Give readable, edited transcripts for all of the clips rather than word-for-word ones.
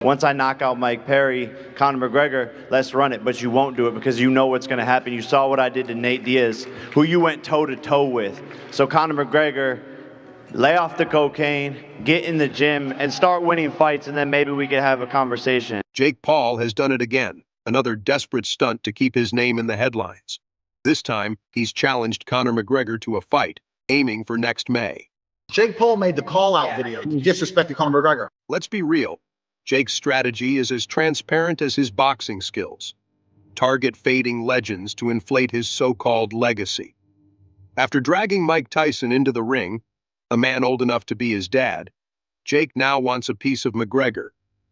Once I knock out Mike Perry, Conor McGregor, let's run it. But you won't do it because you know what's going to happen. You saw what I did to Nate Diaz, who you went toe-to-toe with. So Conor McGregor, lay off the cocaine, get in the gym, and start winning fights, and then maybe we could have a conversation. Jake Paul has done it again, another desperate stunt to keep his name in the headlines. This time, he's challenged Conor McGregor to a fight, aiming for next May. Jake Paul made the call-out video. He disrespected Conor McGregor. Let's be real. Jake's strategy is as transparent as his boxing skills. Target fading legends to inflate his so-called legacy. After dragging Mike Tyson into the ring, a man old enough to be his dad, Jake now wants a piece of McGregor,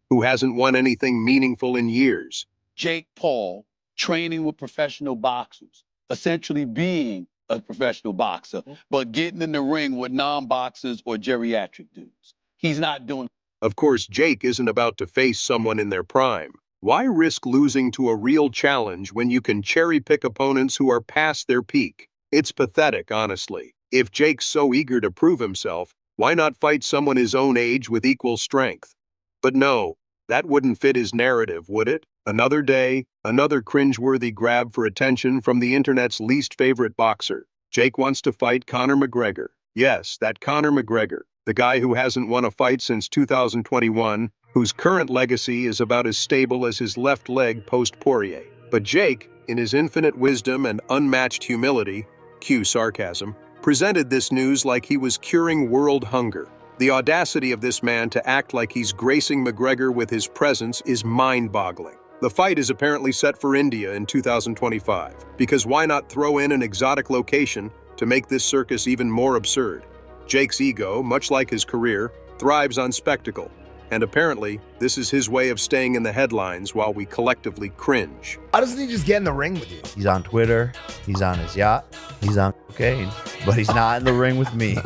who hasn't won anything meaningful in years. Jake Paul training with professional boxers, essentially being a professional boxer, but getting in the ring with non-boxers or geriatric dudes. He's not doing. Of course, Jake isn't about to face someone in their prime. Why risk losing to a real challenge when you can cherry-pick opponents who are past their peak? It's pathetic, honestly. If Jake's so eager to prove himself, why not fight someone his own age with equal strength? But no, that wouldn't fit his narrative, would it? Another day, another cringeworthy grab for attention from the internet's least favorite boxer. Jake wants to fight Conor McGregor. Yes, that Conor McGregor, the guy who hasn't won a fight since 2021, whose current legacy is about as stable as his left leg post-Poirier. But Jake, in his infinite wisdom and unmatched humility, cue sarcasm, presented this news like he was curing world hunger. The audacity of this man to act like he's gracing McGregor with his presence is mind-boggling. The fight is apparently set for India in 2025, because why not throw in an exotic location to make this circus even more absurd? Jake's ego, much like his career, thrives on spectacle, and apparently, this is his way of staying in the headlines while we collectively cringe. Why doesn't he just get in the ring with you? He's on Twitter, he's on his yacht, he's on cocaine, but he's not in the ring with me.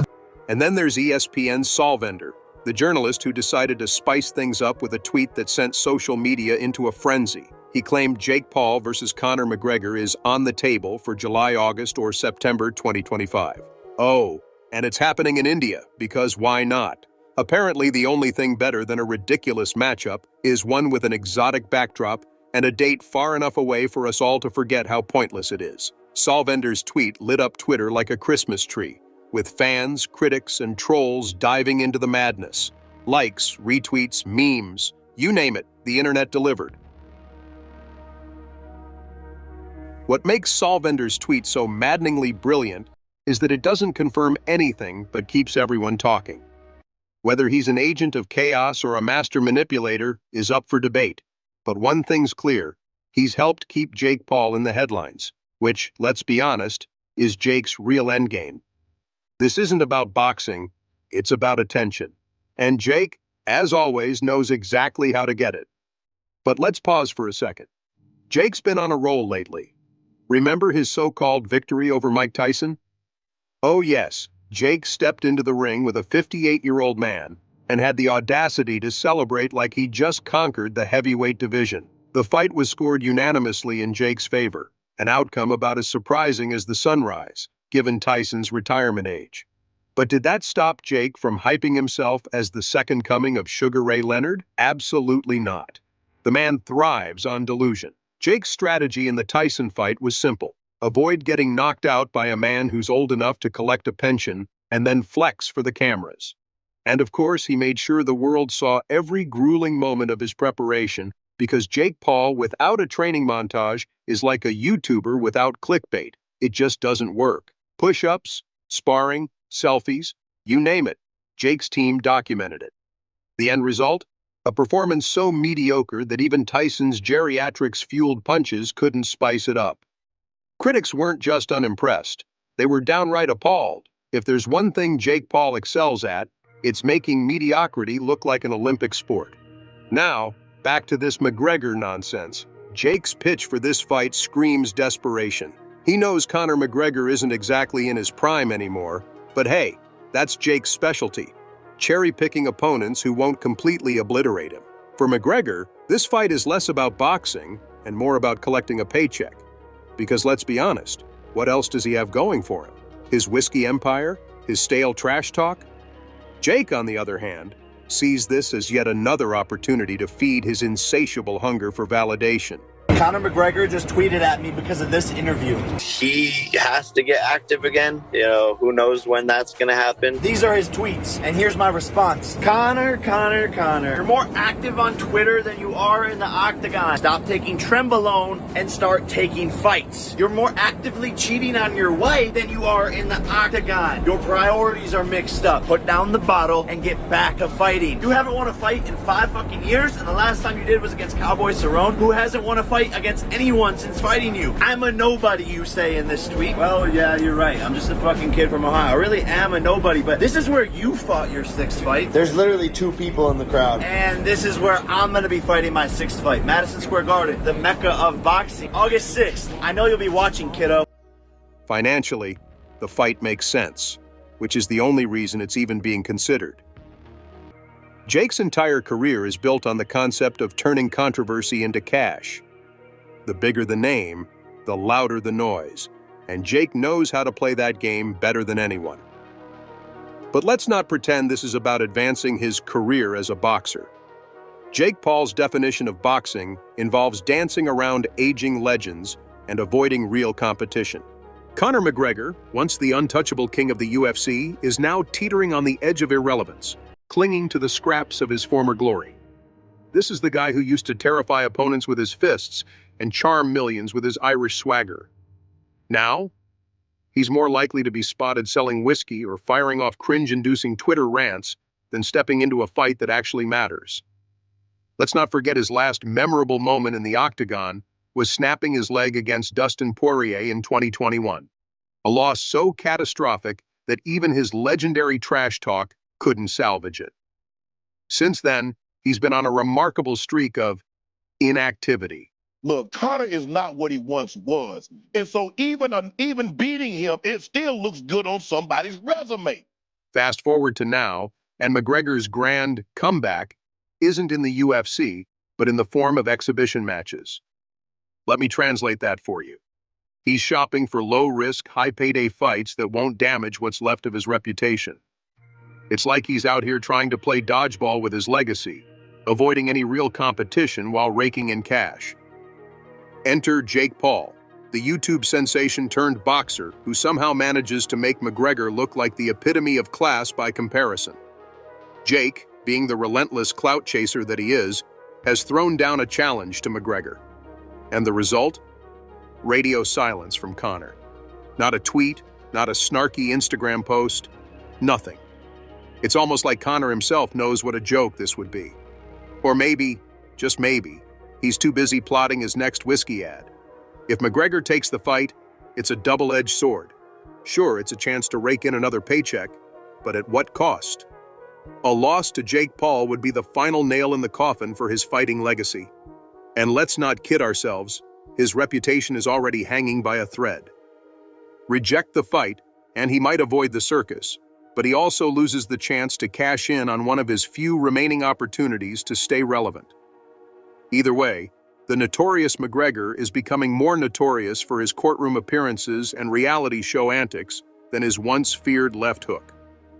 And then there's ESPN's Solvender, the journalist who decided to spice things up with a tweet that sent social media into a frenzy. He claimed Jake Paul versus Conor McGregor is on the table for July, August, or September 2025. Oh, and it's happening in India, because why not? Apparently, the only thing better than a ridiculous matchup is one with an exotic backdrop and a date far enough away for us all to forget how pointless it is. Solvender's tweet lit up Twitter like a Christmas tree, with fans, critics, and trolls diving into the madness. Likes, retweets, memes, you name it, the internet delivered. What makes Solvender's tweet so maddeningly brilliant is that it doesn't confirm anything but keeps everyone talking. Whether he's an agent of chaos or a master manipulator is up for debate. But one thing's clear, he's helped keep Jake Paul in the headlines, which, let's be honest, is Jake's real endgame. This isn't about boxing, it's about attention. And Jake, as always, knows exactly how to get it. But let's pause for a second. Jake's been on a roll lately. Remember his so-called victory over Mike Tyson? Oh yes, Jake stepped into the ring with a 58-year-old man and had the audacity to celebrate like he just conquered the heavyweight division. The fight was scored unanimously in Jake's favor, an outcome about as surprising as the sunrise, given Tyson's retirement age. But did that stop Jake from hyping himself as the second coming of Sugar Ray Leonard? Absolutely not. The man thrives on delusion. Jake's strategy in the Tyson fight was simple. Avoid getting knocked out by a man who's old enough to collect a pension and then flex for the cameras. And of course, he made sure the world saw every grueling moment of his preparation, because Jake Paul without a training montage is like a YouTuber without clickbait. It just doesn't work. Push-ups, sparring, selfies, you name it, Jake's team documented it. The end result? A performance so mediocre that even Tyson's geriatrics-fueled punches couldn't spice it up. Critics weren't just unimpressed, they were downright appalled. If there's one thing Jake Paul excels at, it's making mediocrity look like an Olympic sport. Now, back to this McGregor nonsense. Jake's pitch for this fight screams desperation. He knows Conor McGregor isn't exactly in his prime anymore, but hey, that's Jake's specialty, cherry-picking opponents who won't completely obliterate him. For McGregor, this fight is less about boxing and more about collecting a paycheck. Because let's be honest, what else does he have going for him? His whiskey empire? His stale trash talk? Jake, on the other hand, sees this as yet another opportunity to feed his insatiable hunger for validation. Conor McGregor just tweeted at me because of this interview. He has to get active again. You know, who knows when that's going to happen. These are his tweets, and here's my response. Conor. You're more active on Twitter than you are in the octagon. Stop taking Trenbolone and start taking fights. You're more actively cheating on your wife than you are in the octagon. Your priorities are mixed up. Put down the bottle and get back to fighting. You haven't won a fight in 5 fucking years, and the last time you did was against Cowboy Cerrone, who hasn't won a fight against anyone since fighting you. I'm a nobody, you say in this tweet. Well, yeah, you're right. I'm just a fucking kid from Ohio. I really am a nobody, but this is where you fought your 6th fight. There's literally 2 people in the crowd. And this is where I'm going to be fighting my 6th fight. Madison Square Garden, the mecca of boxing. August 6th. I know you'll be watching, kiddo. Financially, the fight makes sense, which is the only reason it's even being considered. Jake's entire career is built on the concept of turning controversy into cash. The bigger the name, the louder the noise, and Jake knows how to play that game better than anyone. But let's not pretend this is about advancing his career as a boxer. Jake Paul's definition of boxing involves dancing around aging legends and avoiding real competition. Conor McGregor, once the untouchable king of the UFC, is now teetering on the edge of irrelevance, clinging to the scraps of his former glory. This is the guy who used to terrify opponents with his fists and charm millions with his Irish swagger. Now, he's more likely to be spotted selling whiskey or firing off cringe-inducing Twitter rants than stepping into a fight that actually matters. Let's not forget his last memorable moment in the octagon was snapping his leg against Dustin Poirier in 2021, a loss so catastrophic that even his legendary trash talk couldn't salvage it. Since then, he's been on a remarkable streak of inactivity. Look, Conor is not what he once was. And so even beating him, it still looks good on somebody's resume. Fast forward to now, and McGregor's grand comeback isn't in the UFC, but in the form of exhibition matches. Let me translate that for you. He's shopping for low-risk, high-payday fights that won't damage what's left of his reputation. It's like he's out here trying to play dodgeball with his legacy, avoiding any real competition while raking in cash. Enter Jake Paul, the YouTube sensation turned boxer who somehow manages to make McGregor look like the epitome of class by comparison. Jake, being the relentless clout chaser that he is, has thrown down a challenge to McGregor. And the result? Radio silence from Conor. Not a tweet, not a snarky Instagram post, nothing. It's almost like Conor himself knows what a joke this would be. Or maybe, just maybe, he's too busy plotting his next whiskey ad. If McGregor takes the fight, it's a double-edged sword. Sure, it's a chance to rake in another paycheck, but at what cost? A loss to Jake Paul would be the final nail in the coffin for his fighting legacy. And let's not kid ourselves, his reputation is already hanging by a thread. Reject the fight, and he might avoid the circus, but he also loses the chance to cash in on one of his few remaining opportunities to stay relevant. Either way, the notorious McGregor is becoming more notorious for his courtroom appearances and reality show antics than his once feared left hook.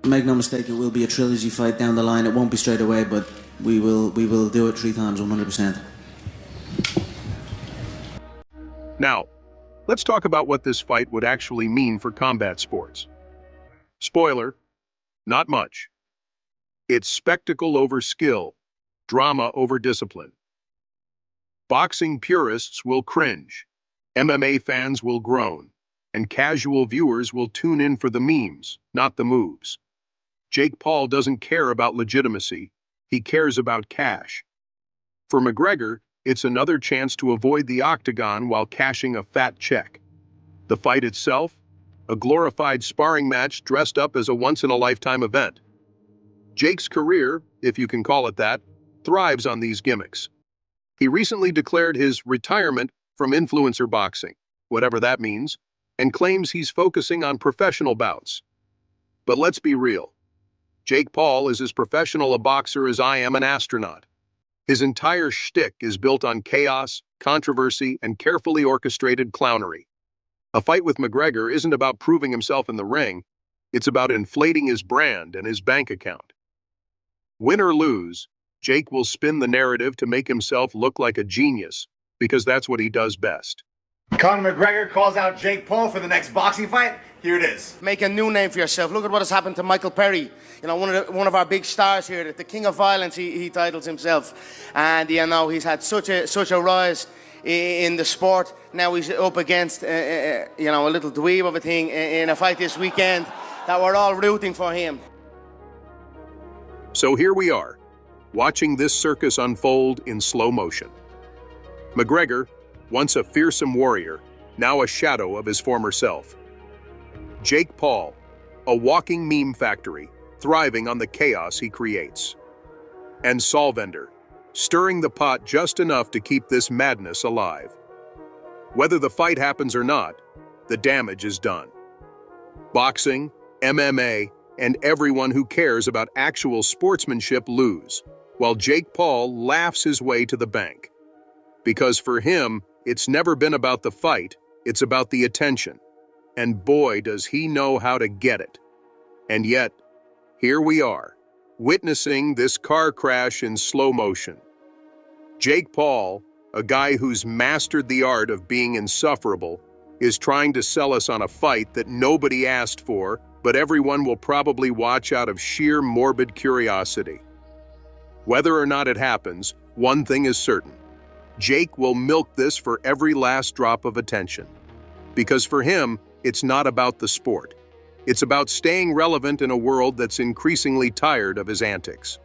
Make no mistake, it will be a trilogy fight down the line. It won't be straight away, but we will do it 3 times, 100%. Now, let's talk about what this fight would actually mean for combat sports. Spoiler, not much. It's spectacle over skill, drama over discipline. Boxing purists will cringe, MMA fans will groan, and casual viewers will tune in for the memes, not the moves. Jake Paul doesn't care about legitimacy, he cares about cash. For McGregor, it's another chance to avoid the octagon while cashing a fat check. The fight itself? A glorified sparring match dressed up as a once-in-a-lifetime event. Jake's career, if you can call it that, thrives on these gimmicks. He recently declared his retirement from influencer boxing, whatever that means, and claims he's focusing on professional bouts. But let's be real. Jake Paul is as professional a boxer as I am an astronaut. His entire shtick is built on chaos, controversy, and carefully orchestrated clownery. A fight with McGregor isn't about proving himself in the ring, it's about inflating his brand and his bank account. Win or lose, Jake will spin the narrative to make himself look like a genius, because that's what he does best. Conor McGregor calls out Jake Paul for the next boxing fight. Here it is. Make a new name for yourself. Look at what has happened to Michael Perry. You know, one of our big stars here, the King of Violence. He titles himself, and you know he's had such a rise in the sport. Now he's up against a little dweeb of a thing in a fight this weekend that we're all rooting for him. So here we are, watching this circus unfold in slow motion. McGregor, once a fearsome warrior, now a shadow of his former self. Jake Paul, a walking meme factory, thriving on the chaos he creates. And Solvender, stirring the pot just enough to keep this madness alive. Whether the fight happens or not, the damage is done. Boxing, MMA, and everyone who cares about actual sportsmanship lose, while Jake Paul laughs his way to the bank. Because for him, it's never been about the fight, it's about the attention. And boy, does he know how to get it. And yet, here we are, witnessing this car crash in slow motion. Jake Paul, a guy who's mastered the art of being insufferable, is trying to sell us on a fight that nobody asked for, but everyone will probably watch out of sheer morbid curiosity. Whether or not it happens, one thing is certain. Jake will milk this for every last drop of attention. Because for him, it's not about the sport. It's about staying relevant in a world that's increasingly tired of his antics.